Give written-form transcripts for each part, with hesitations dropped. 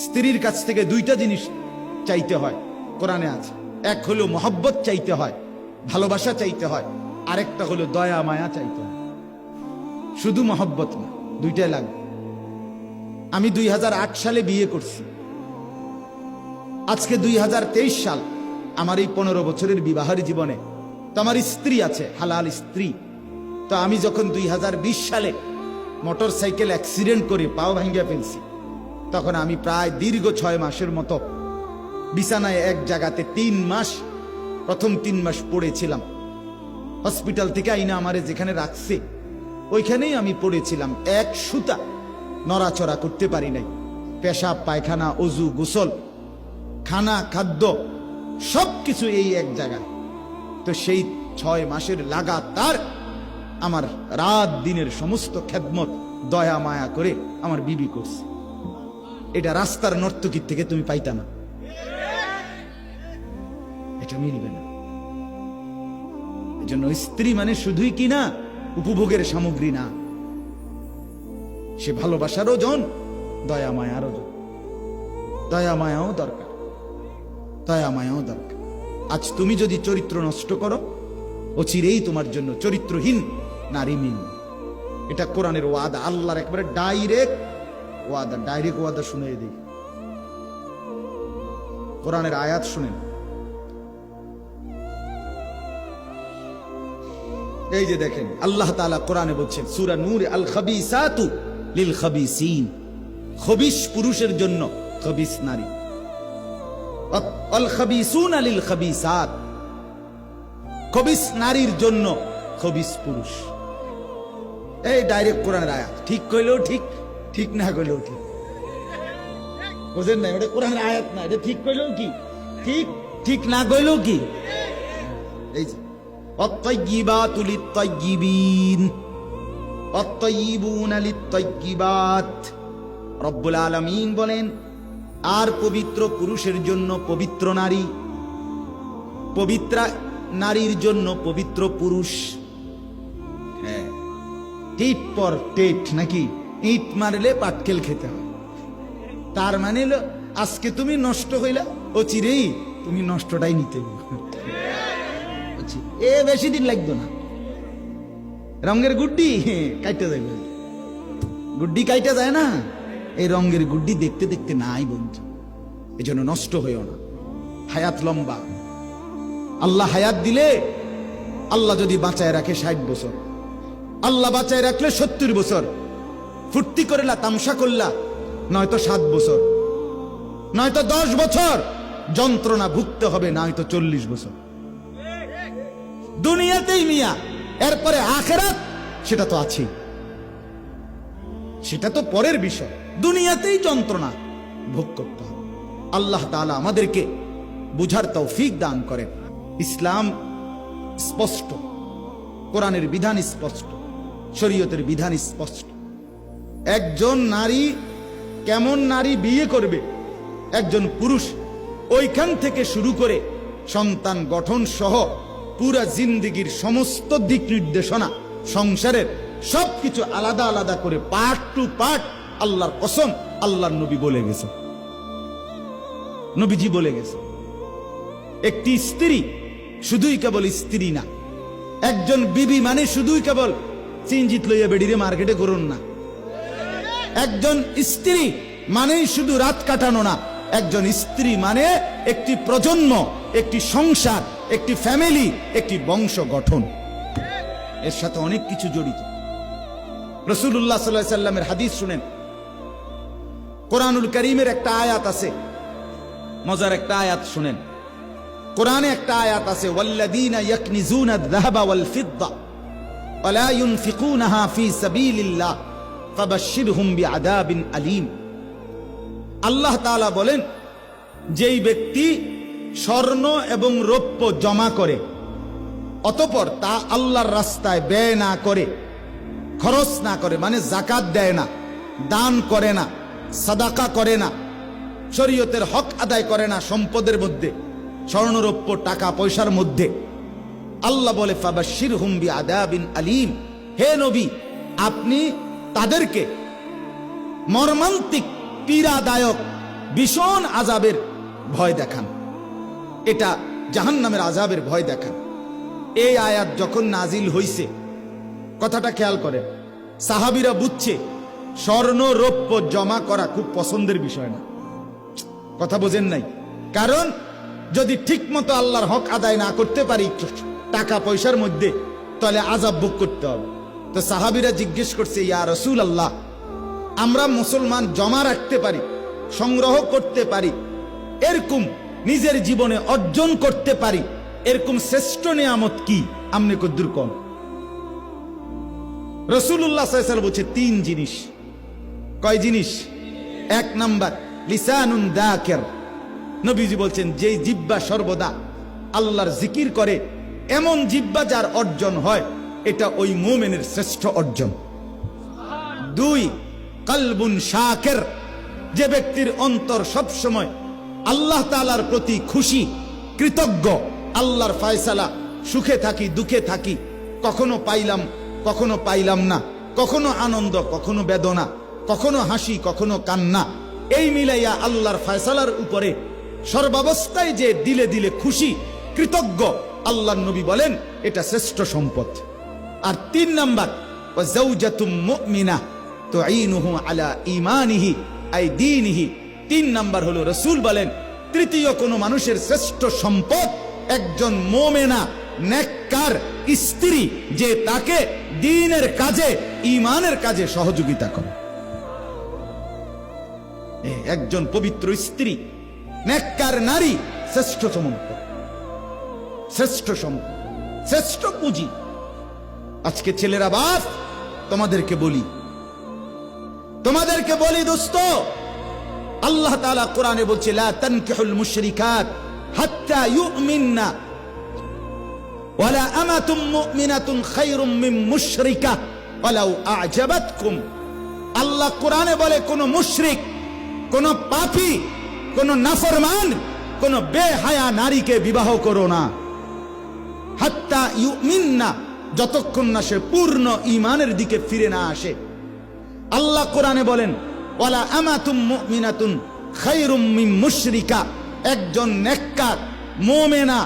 স্ত্রীর কাছ থেকে দুইটা জিনিস চাইতে হয়, কোরআনে আছে। এক হলো মহব্বত চাইতে হয়, ভালোবাসা চাইতে হয়, আরেকটা হলো দয়া মায়া চাইতে হয়। শুধু মহব্বত না, দুইটাই লাগবে। আমি 2008 সালে বিয়ে করছি, আজকে 2023 সাল। আমার এই 15 বছরের বিবাহের জীবনে তো আমার স্ত্রী আছে, হালাল স্ত্রী। তো আমি যখন 2020 সালে মোটর সাইকেল অ্যাক্সিডেন্ট করে পাও ভাঙ্গিয়া ফেলছি, তখন আমি প্রায় দীর্ঘ 6 মাসের মতো বিছানায় এক জায়গাতে 3 মাস, প্রথম 3 মাস পড়েছিলাম। হসপিটাল থেকে আইনা আমারে যেখানে রাখছে ওইখানেই আমি পড়েছিলাম। এক সুতা নড়াচড়া করতে পারি নাই। পেশাব পায়খানা, অজু, গোসল, খানা, খাদ্য সবকিছু এই এক জায়গায়। তো সেই 6 মাসের লাগাতার আমার রাত দিনের সমস্ত খেদমত দয়া মায়া করে আমার বিবি করছে। এটা রাস্তার নর্তকীর থেকে তুমি পাইতা না, এটা মিলবে না। এজন্য স্ত্রী মানে শুধুই কি না উপভোগের সামগ্রী না, সে ভালোবাসারও জন, দয়া মায়ারও জন। দয়া মায়াও দরকার, দয়া মায়াও দরকার। আজ তুমি যদি চরিত্র নষ্ট করো, অচিরেই তোমার জন্য চরিত্রহীন নারী মিলবে। এটা কোরআনের ওয়াদা, আল্লাহর একবারে ডাইরেক্ট ওয়াদা। ডাইরেক্ট ওয়াদা শুনে দিই, কোরআনের আয়াত শুনেন। এই যে দেখেন, আল্লাহ তাআলা কোরআনে বলছেন সূরা নূর, আল খাবিসাতু লিল খাবিসিন। খবিস পুরুষের জন্য খবিস নারী, আল খাবিসুনা লিল খাবিসাত। খবিস নারীর জন্য খবিস পুরুষ। এই ডাইরেক্ট কোরআনের আয়াত। ঠিক কইলেও ঠিক, ঠিক না কইলেও ঠিক। বুঝেন না, এটা কোরআনের আয়াত না, এটা ঠিক কইলেও কি ঠিক, ঠিক না কইলেও কি। এই যে আত-তাইয়্যিবাতু লিত-তাইয়্যিবিন আত-তাইয়্যিবুনা লিত-তাইয়্যিবাত। রব্বুল আলামিন বলেন, আর পবিত্র পুরুষের জন্য পবিত্র নারী, পবিত্র নারীর জন্য পবিত্র পুরুষ। হ্যাঁ, টিট পর টেট নাকি, ইট মারলে পাটকেল খেতে হয়। তার মানে আজকে তুমি নষ্ট হইলা, ও চিরেই তুমি নষ্টটাই নিতে এ বেশি দিন লাগতো না। রঙের গুড্ডি কাইটা যাবে, গুড্ডি কাইটা যায় না, এই রঙের গুড্ডি দেখতে দেখতে নাই বন্ধু। এই জন্য নষ্ট হইও না, হায়াত লম্বা। আল্লাহ হায়াত দিলে, আল্লাহ যদি বাঁচায় রাখে 60 বছর, আল্লাহ বাঁচায় রাখলে 70 বছর, ফুর্তি করলা, তামসা করলা, নয়তো 7 বছর, নয়তো 10 বছর যন্ত্রণা ভুগতে হবে, নয়তো 40 বছর দুনিয়াতেই মিয়া। এরপরে আখিরাত, সেটা তো আছে, সেটা তো পরের বিষয়। দুনিয়াতেই যন্ত্রণা ভোগ করতে হবে। আল্লাহ তাআলা আমাদেরকে বুঝার তৌফিক দান করেন। ইসলাম স্পষ্ট, কোরআনের বিধান স্পষ্ট, শরীয়তের বিধান স্পষ্ট। একজন নারী কেমন নারী বিয়ে করবে, একজন পুরুষ ওইখান থেকে শুরু করে সন্তান গঠন সহ পুরা জিন্দেগির সমস্ত দিক নির্দেশনা, সংসারের সবকিছু আলাদা আলাদা করে পার্ট টু পার্ট, আল্লাহর কসম, আল্লাহর নবী বলে গেছে, নবীজি বলে গেছে। একটি স্ত্রী শুধুই কেবল স্ত্রী না, একজন বিবি মানে শুধুই কেবল চিনজিত লইয়া বেডিরে মার্কেটে করুন না। একজন স্ত্রী মানেই শুধু রাত কাটানো না, একজন স্ত্রী মানে একটি প্রজন্ম, একটি সংসার, একটি ফ্যামিলি, একটি বংশ গঠন। এর সাথে অনেক কিছু জড়িত। রাসূলুল্লাহ সাল্লাল্লাহু আলাইহি সাল্লামের হাদিস শুনেন। কোরআনুল কারীমের একটা আয়াত আছে, মজার একটা আয়াত শুনেন। কোরআনে একটা আয়াত আছে, ওয়াল্লাযীনা ইয়াকনিজুনা আয-যাহাবা ওয়াল ফিদ্দা ওয়া লা ইউনফিকুনাহা ফী সাবিলিল্লাহ ফাবাশশিরহুম বিআযাবিন আলীম। আল্লাহ তাআলা বলেন, যেই ব্যক্তি স্বর্ণ এবং রৌপ্য জমা করে, অতঃপর তা আল্লাহর রাস্তায় ব্যয় না করে, খরচ না করে, মানে যাকাত দেয় না, দান করে না, সাদাকা করে না, শরীয়তের হক আদায় করে না, সম্পদের মধ্যে, স্বর্ণরৌপ্য টাকা পয়সার মধ্যে, আল্লাহ বলে ফাবাশশিরহুম বিআযাবিন আলীম। হে নবী, আপনি তাদেরকে মর্মান্তিক, পীড়াদায়ক ভীষণ আযাবের ভয় দেখান, এটা জাহান্নামের আযাবের ভয় দেখান। এই আয়াত যখন নাজিল হইছে, কথাটা খেয়াল করেন, সাহাবীরা বুঝছে স্বর্ণ রৌপ্য জমা করা খুব পছন্দের বিষয় না। কথা বোঝেন নাই? কারণ যদি ঠিক মতো আল্লাহর হক আদায় না করতে পারি টাকা পয়সার মধ্যে, তাহলে আযাব ভোগ করতে হবে। তো সাহাবীরা জিজ্ঞেস করছে, ইয়া রাসূলুল্লাহ, আমরা মুসলমান জমা রাখতে পারি, সংগ্রহ করতে পারি, এরকম নিজের জীবনে অর্জন করতে পারি, এরকম শ্রেষ্ঠ নিয়ামত কি? আমনে কদ্দুর কম। রাসূলুল্লাহ সাল্লাল্লাহু আলাইহি ওয়াসাল্লাম বলছে 3 জিনিস। কয় জিনিস? 1 নাম্বার লিসানুন যাকির। নবীজি বলছেন যেই জিহ্বা সর্বদা আল্লাহর জিকির করে, এমন জিহ্বা যার অর্জন হয়, এটা ওই মুমিনের শ্রেষ্ঠ অর্জন। 2 কলবুন শাকির, যে ব্যক্তির অন্তর সবসময় আল্লাহ তাআলার প্রতি খুশি, কৃতজ্ঞ, আল্লাহর ফয়সালা, সুখে থাকি দুঃখে থাকি, কখনো পাইলাম কখনো পাইলাম না, কখনো আনন্দ কখনো বেদনা, কখনো হাসি কখনো কান্না, এই মিলাইয়া আল্লাহর ফয়সালার উপরে সর্বাবস্থায় যে দিলে দিলে খুশি, কৃতজ্ঞ, আল্লাহর নবী বলেন এটা শ্রেষ্ঠ সম্পদ। আর 3 নাম্বার ওয়া যাওজাতুম মুমিনা তুঈনুহু আলা ঈমানিহি আই দীনিহি। 3 নাম্বার হলো, রাসূল বলেন তৃতীয় কোন মানুষের শ্রেষ্ঠ সম্পদ একজন মুমিনা নেককার স্ত্রী, যে তাকে দ্বীনের কাজে, ঈমানের কাজে সহযোগিতা করে। একজন পবিত্র স্ত্রী, নেককার নারী শ্রেষ্ঠ সম্পদ, শ্রেষ্ঠ সম্পদ, শ্রেষ্ঠ পুঁজি। আজকে ছেলেরা বাপ, তোমাদেরকে বলি দোস্ত, আল্লাহ তাআলা কোরআনে বলছে লা তানকিহুল মুশরিকাত হাত্তা ইউমিননা ওয়ালা আমাতুম মুমিনাতুন খায়রুম মিন মুশরিকা ওয়ালাউ আ'জাবাতকুম। আল্লাহ কোরআনে বলে কোন মুশরিক, কোন পাপী, কোন নাফরমান, কোন বেহায়া নারীকে বিবাহ করো না। হাত্তা ইউমিননা, যতক্ষণ না সে পূর্ণ ঈমানের দিকে ফিরে না আসে। আল্লাহ কোরআনে বলেন ওয়ালা আমাতুম মুমিনাতুন খায়রুম মিন মুশরিকা, একজন নেককার মুমিনা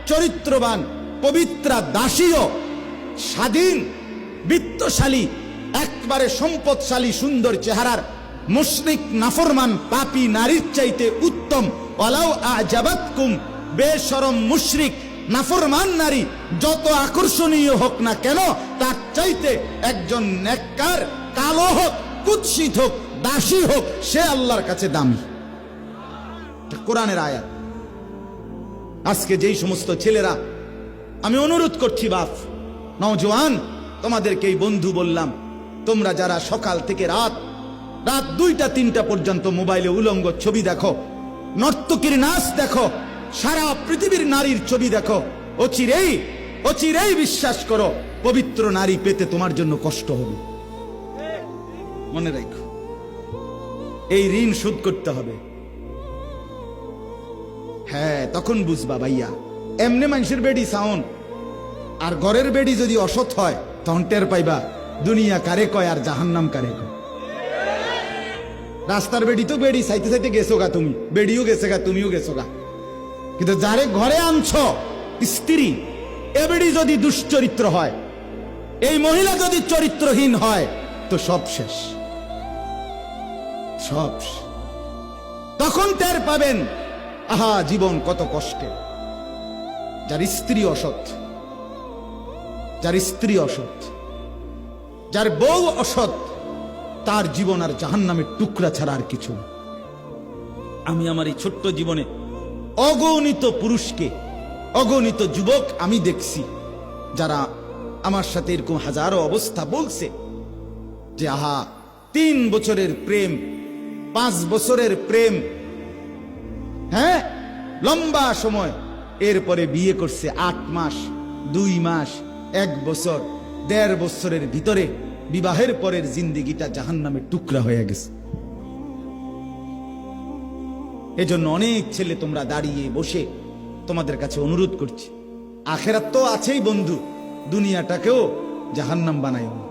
চরিত্রবান পবিত্রা দাসীও স্বাধীন বিত্তশালী একবারে সম্পদশালী সুন্দর চেহারার মুশরিক নাফরমান পাপী নারীর চাইতে উত্তম। ওয়ালাউ আ'জাবাতকুম, বেশরম মুশরিক নাফরমান নারী যত আকর্ষণীয় হোক না কেন, তার চাইতে একজন নেককার, কালো হোক, কুৎসিত হোক, দাসী হোক, সে আল্লাহর কাছে দামি। কোরআনের আয়াত। আজকে যেই সমস্ত ছেলেরা, আমি অনুরোধ করছি বাপ, নওজোয়ান, তোমাদেরকে এই বন্ধু বললাম, তোমরা যারা সকাল থেকে রাত 2টা 3টা পর্যন্ত মোবাইলে উলঙ্গ ছবি দেখো, নর্তকীর নাচ দেখো, সারা পৃথিবীর নারীর ছবি দেখো, অচিরেই বিশ্বাস করো পবিত্র নারী পেতে তোমার জন্য কষ্ট হবে। মনে রাখো, এই ঋণ শোধ করতে হবে। হ্যাঁ, তখন বুঝবা ভাইয়া, এমনি মানুষের বেডি সাউন্ড আর ঘরের বেডি যদি অসৎ হয়, তখন টের পাইবা দুনিয়া কারে কয় আর জাহান্নাম কারে কয়। রাস্তার বেডি তো বেডি চাইতে চাইতে গেছো গা, তুমি বেডিও গেছে গা, তুমিও গেছো গা, কিন্তু যারে ঘরে আনছ স্ত্রী, এ বেডি যদি দুশ্চরিত্র হয়, এই মহিলা যদি চরিত্রহীন হয়, তো সব শেষ, সব। তখন টের পাবেন আহা জীবন কত কষ্টে। যার স্ত্রী অসৎ, যার স্ত্রী অসৎ, যার বউ অসৎ, তার জীবন আর জাহান্নামের টুকরা ছাড়া আর কিছু। আমি আমার এই ছোট্ট জীবনে অগণিত পুরুষকে, অগণিত যুবক আমি দেখছি, যারা আমার সাথে এরকম হাজারো অবস্থা বলছে যে আহা 3 বছরের প্রেম, 5 বছরের প্রেম, হ্যাঁ লম্বা সময়, এরপরে বিয়ে করছে 8 মাস, 2 মাস, 1 বছর, 1.5 বছরের ভিতরে বিবাহের পরের জিন্দেগিটা জাহান্নামের টুকরা হয়ে গেছে। এজন্য অনেক ছেলে তোমরা দাঁড়িয়ে বসে, তোমাদের কাছে অনুরোধ করছি, আখেরাত তো আছেই বন্ধু, দুনিয়াটাকেও জাহান্নাম বানাইও না।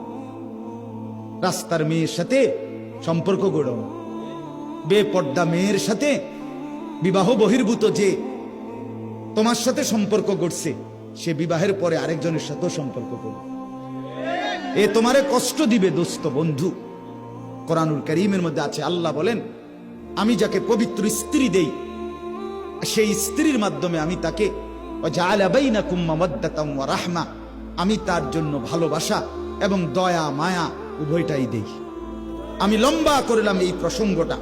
রাস্তার মেয়ের সাথে সম্পর্ক গড়ো না, বেপর্দা মেয়ের সাথে বিবাহ বহির্ভূত যে তোমার সাথে সম্পর্ক করছে, সে বিবাহের পরে আরেকজনের সাথেও সম্পর্ক করবে। এ তোমারে কষ্ট দিবে দোস্ত বন্ধু। কোরআনুল কারীমের মধ্যে আছে, আল্লাহ বলেন, আমি যাকে পবিত্র স্ত্রী দেই, সেই স্ত্রীর মাধ্যমে আমি তাকে ওয়াজআলা বাইনাকুম মাওয়াদ্দাতাম ওয়া রাহমা, আমি তার জন্য ভালোবাসা এবং দয়া মায়া উভয়টাই দেই। আমি লম্বা করলাম এই প্রসঙ্গটা,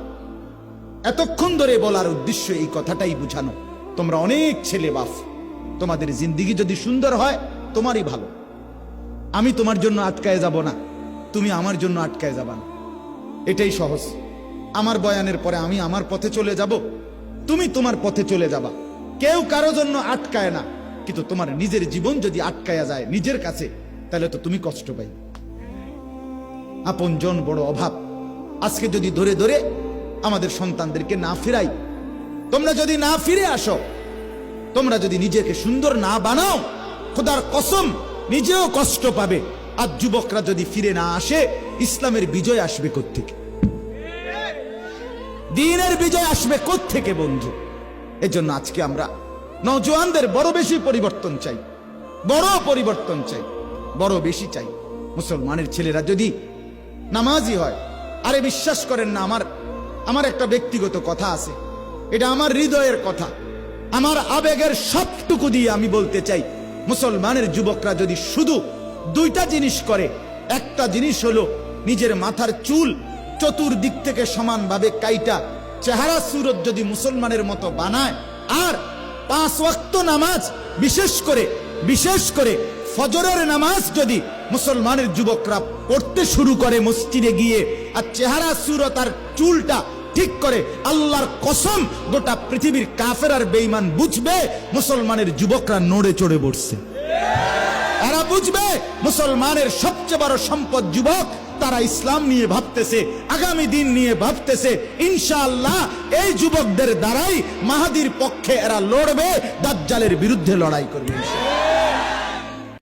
এতক্ষণ ধরে বলার উদ্দেশ্য এই কথাটাই বুঝানো, তোমরা অনেক ছেলে বাপ, তোমাদের জিন্দেগি যদি সুন্দর হয় তোমারই ভালো। আমি তোমার জন্য আটকায় যাব না, তুমি আমার জন্য আটকায় যাবা না, এটাই সহজ। আমার বয়ানের পরে আমি আমার পথে চলে যাব, তুমি তোমার পথে চলে যাবা, কেউ কারো জন্য আটকায় না। কিন্তু তোমার নিজের জীবন যদি আটকায়া যায় নিজের কাছে, তাহলে তো তুমি কষ্ট পাই। আপনজন বড় অভাব। আজকে যদি ধরে ধরে আমাদের সন্তানদেরকে না ফিরাই, তোমরা যদি না ফিরে আসো, তোমরা যদি নিজেকে সুন্দর না বানাও, খোদার কসম নিজেও কষ্ট পাবে। আর যুবকরা যদি ফিরে না আসে, ইসলামের বিজয় আসবে কোত্থেকে? দ্বীনের বিজয় আসবে কোত্থেকে বন্ধু? এজন্য আজকে আমরা নওজোয়ানদের বড় বেশি পরিবর্তন চাই, বড় পরিবর্তন চাই, বড় বেশি চাই। মুসলমানের ছেলেরা যদি নামাজি হয়, আরে বিশ্বাস করেন না, আমার একটা ব্যক্তিগত কথা আছে, এটা আমার হৃদয়ের কথা, আমার আবেগের সবটুকু দিয়ে আমি বলতে চাই, মুসলমানের যুবকরা যদি শুধু দুইটা জিনিস করে, একটা জিনিস হলো নিজের মাথার চুল চতুর্দিক থেকে সমানভাবে কাইটা চেহারা সুরত যদি মুসলমানের মতো বানায়, আর 5 ওয়াক্ত নামাজ, বিশেষ করে ফজরের নামাজ যদি মুসলমানের যুবকরা পড়তে শুরু করে মসজিদে গিয়ে, আর চেহারা সুরত আর চুলটা ঠিক করে, আল্লাহর কসম গোটা পৃথিবীর কাফের আর বেঈমান বুঝবে মুসলমানের যুবকরা নড়ে চড়ে বসছে। এরা বুঝবে মুসলমানের সবচেয়ে বড় সম্পদ যুবক, তারা ইসলাম নিয়ে ভাবতেছে, আগামী দিন নিয়ে ভাবতেছে। ইনশাআল্লাহ এই যুবকদের দ্বারাই মাহাদির পক্ষে এরা লড়বে, দাজ্জালের বিরুদ্ধে লড়াই করবে।